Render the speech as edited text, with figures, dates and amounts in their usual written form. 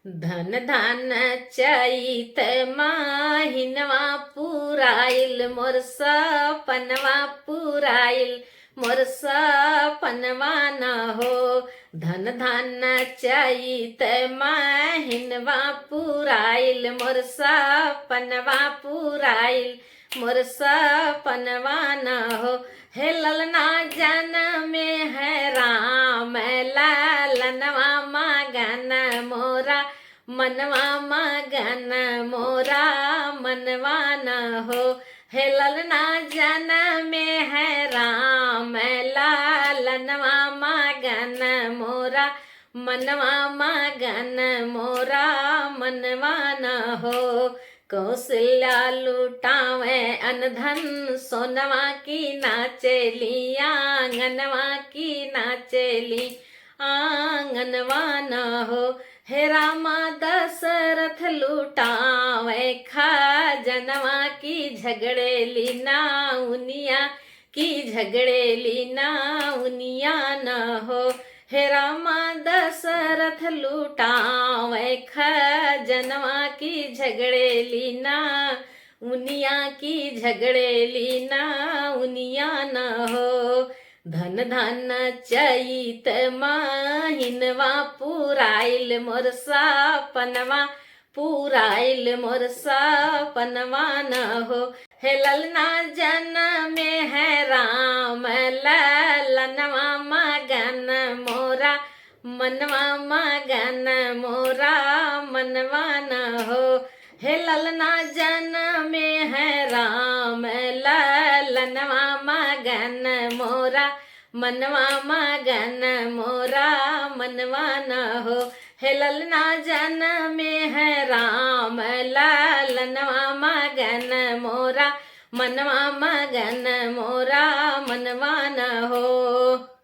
धन धान चैत महिनवा पुराइल मोर सपनवा पुराइल मोर सपनवा न हो। धन धान चैत महिनवा पुराइल मोर सपनवा पुराइल मोर सपनवा न हो। हे ललना जन में है राम लालनवा मगन मोरा मनवा मगन मोरा मनवा न हो। हे ललना जन में है राम लालनवा मगन मोरा मनवा मगन मोरा मनवा न हो। कौशल्या लुटावे अनधन सोनवा की नाचेली आंगनवा की नाचेली आंगनवा न हो। हे रामा दशरथ लुटावे खजनवा की झगड़ेली नाउनिया की झगड़ेली नाउनिया न हो। हे रामा दशरथ लुटावे खजनवा की झगड़ेली नाउनिया की झगड़ेली नाउनिया न हो। धन धन चैत महिनवा पुराइल मोर सपनवा पुराइल मोर सपनवा न हो। हे ललना जन में है राम ललनवा मगन मोरा मनवा मगन मोरा मनवा न हो। हे ललना जन में है राम ललनवा मगन मोरा मनवा मगन मोरा मनवा न हो। हे ललना जन में है राम लालनवा मगन मोरा मनवा मगन मोरा मनवा न हो।